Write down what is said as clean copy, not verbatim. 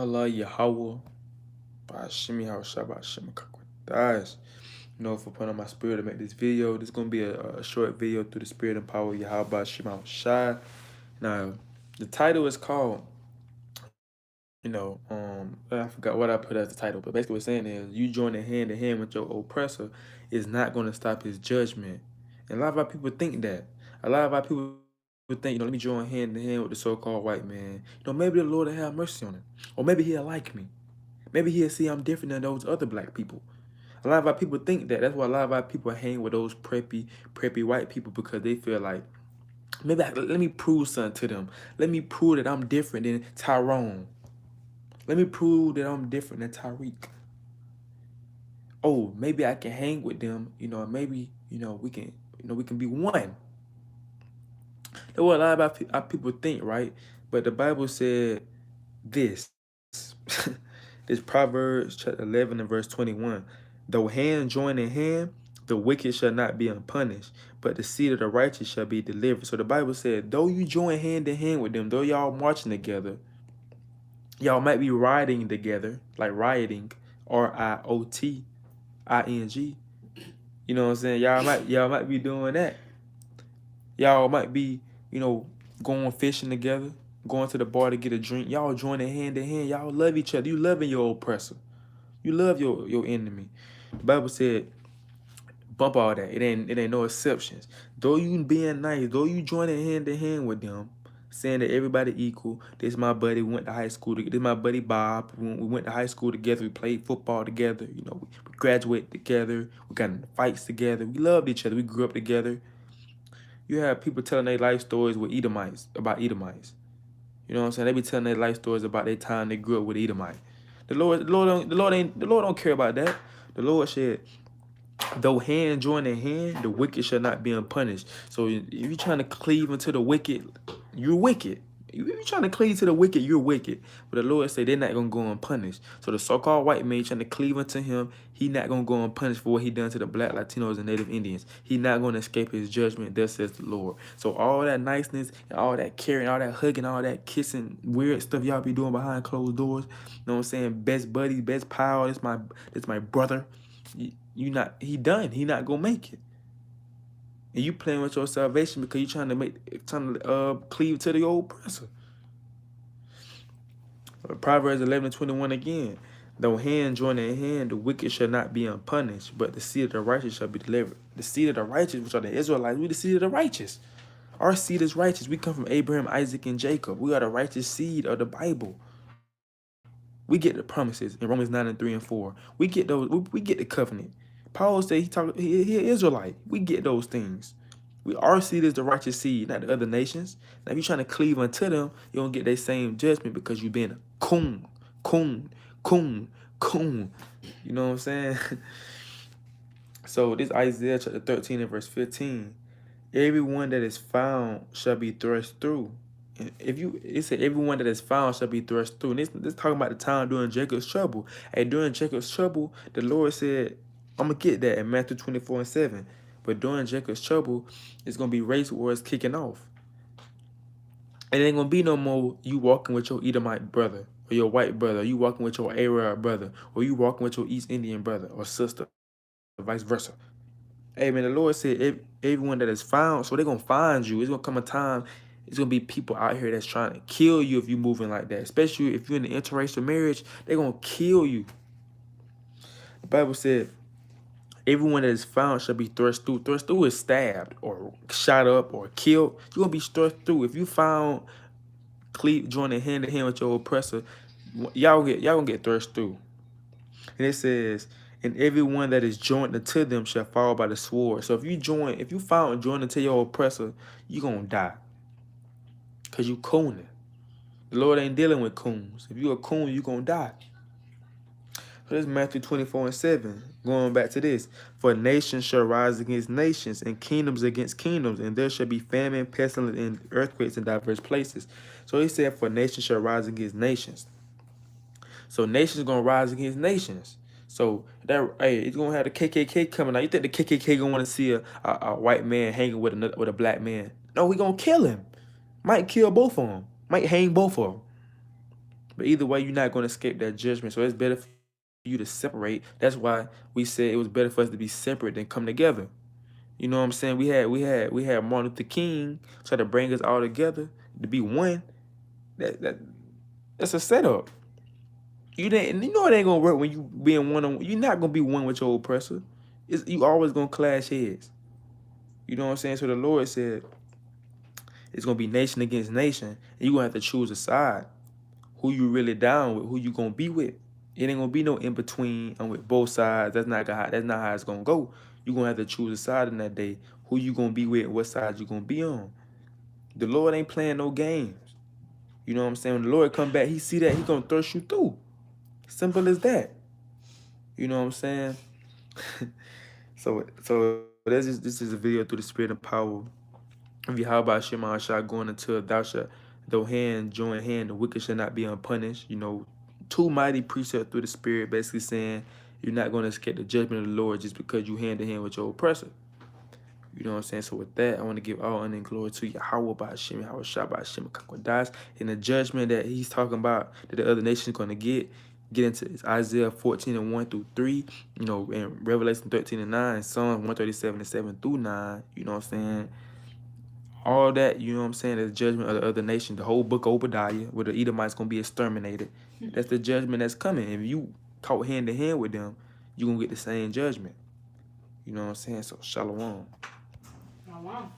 Allah Yahweh, Bashimi Haushaba Shemakakwadash. For putting on my spirit to make this video. This is gonna be a short video through the spirit and power of Yahweh Shema Shai. Now, the title is called, I forgot what I put as the title, but basically what it's saying is you joining hand in hand with your oppressor is not gonna stop his judgment. And a lot of our people think that. A lot of our people think, let me join hand in hand with the so-called white man. Maybe the Lord will have mercy on him. Or maybe he'll like me. Maybe he'll see I'm different than those other black people. A lot of our people think that. That's why a lot of our people hang with those preppy white people, because they feel like, let me prove something to them. Let me prove that I'm different than Tyrone. Let me prove that I'm different than Tariq. Oh, maybe I can hang with them, maybe, we can be one. That's what a lot of our people think, right? But the Bible said this. This Proverbs chapter 11 and verse 21. Though hand join in hand, the wicked shall not be unpunished, but the seed of the righteous shall be delivered. So the Bible said, though you join hand in hand with them, though y'all marching together, y'all might be riding together, like rioting, RIOTING. You know what I'm saying? Y'all might be doing that. Y'all might be, going fishing together, going to the bar to get a drink. Y'all joining hand in hand. Y'all love each other. You loving your oppressor. You love your enemy. The Bible said, bump all that. It ain't no exceptions. Though you being nice, though you joining hand in hand with them, saying that everybody equal. This my buddy. We went to high school together. This my buddy Bob. We went to high school together. We played football together. We graduated together. We got in fights together. We loved each other. We grew up together. You have people telling their life stories with about Edomites. You know what I'm saying? They be telling their life stories about their time they grew up with Edomite. The Lord don't care about that. The Lord said, though hand join in hand, the wicked shall not be unpunished. So if you're trying to cleave into the wicked, you're wicked. If you're trying to cleave to the wicked, you're wicked. But the Lord said they're not going to go unpunished. So the so-called white man trying to cleave into him, he not going to go unpunished for what he done to the black, Latinos, and Native Indians. He not going to escape his judgment, thus says the Lord. So all that niceness, and all that caring, all that hugging, all that kissing, weird stuff y'all be doing behind closed doors, you know what I'm saying? Best buddy, best pal, this my brother. He done. He not going to make it. And you playing with your salvation because you trying to cleave to the old oppressor. Proverbs 11:21 again. Though hand join in hand, the wicked shall not be unpunished, but the seed of the righteous shall be delivered. The seed of the righteous, which are the Israelites, we the seed of the righteous. Our seed is righteous. We come from Abraham, Isaac, and Jacob. We are the righteous seed of the Bible. We get the promises in Romans 9:3-4. We get those. We get the covenant. Paul said he an Israelite. We get those things. Our seed is the righteous seed, not the other nations. Now, if you're trying to cleave unto them, you don't get that same judgment because you've been coon. You know what I'm saying? So this Isaiah chapter 13 and verse 15. Everyone that is found shall be thrust through. It said everyone that is found shall be thrust through. And this talking about the time during Jacob's trouble. And during Jacob's trouble, the Lord said, I'm going to get that in Matthew 24:7. But during Jacob's trouble, it's going to be race wars kicking off. And it ain't going to be no more you walking with your Edomite brother or your white brother, or you walking with your Arab brother, or you walking with your East Indian brother or sister, or vice versa. Hey, man, the Lord said everyone that is found, so they're going to find you. It's going to come a time, it's going to be people out here that's trying to kill you if you're moving like that. Especially if you're in an interracial marriage, they're going to kill you. The Bible said, everyone that is found shall be thrust through. Thrust through is stabbed or shot up or killed. You're going to be thrust through. If you found joining hand in hand with your oppressor, y'all going to get thrust through. And it says, and everyone that is joined unto them shall fall by the sword. So if you found joined unto your oppressor, you're going to die. Because you cooning. The Lord ain't dealing with coons. If you a coon, you're going to die. So this is Matthew 24:7. Going back to this. For nations shall rise against nations, and kingdoms against kingdoms, and there shall be famine, pestilence, and earthquakes in diverse places. So he said, for nations shall rise against nations. So nations going to rise against nations. So it's going to have the KKK coming out. You think the KKK going to want to see a white man hanging with a black man? No, we going to kill him. Might kill both of them. Might hang both of them. But either way, you're not going to escape that judgment. So it's better for you to separate. That's why we said it was better for us to be separate than come together. You know what I'm saying? We had Martin Luther King try to bring us all together to be one. That that's a setup. You know it ain't gonna work when you being one on. You're not gonna be one with your oppressor. You always gonna clash heads. You know what I'm saying? So the Lord said it's gonna be nation against nation, and you gonna have to choose a side. Who you really down with? Who you gonna be with? It ain't gonna be no in between. I'm with both sides. That's not how it's gonna go. You gonna have to choose a side in that day. Who you gonna be with? What side you gonna be on? The Lord ain't playing no games. You know what I'm saying? When the Lord come back, He see that He gonna thrust you through. Simple as that. You know what I'm saying? So this is a video through the spirit and power of Yahweh Shema Shah going until thou shalt though hand join hand, the wicked shall not be unpunished. You know, two mighty precepts through the spirit, basically saying you're not going to escape the judgment of the Lord just because you hand to hand with your oppressor. You know what I'm saying? So with that, I want to give all honor and glory to Yahweh by Hashem, Yahweh Shah by Hashem, Kakwadas, and the judgment that he's talking about that the other nations going to get into is Isaiah 14 and 1 through 3, you know, and Revelation 13 and 9, Psalms 137 and 7 through 9, you know what I'm saying? All that, you know what I'm saying, is judgment of the other nation. The whole book of Obadiah, where the Edomites going to be exterminated. That's the judgment that's coming. If you caught hand to hand with them, you're going to get the same judgment. You know what I'm saying? So, shalom. Shalom.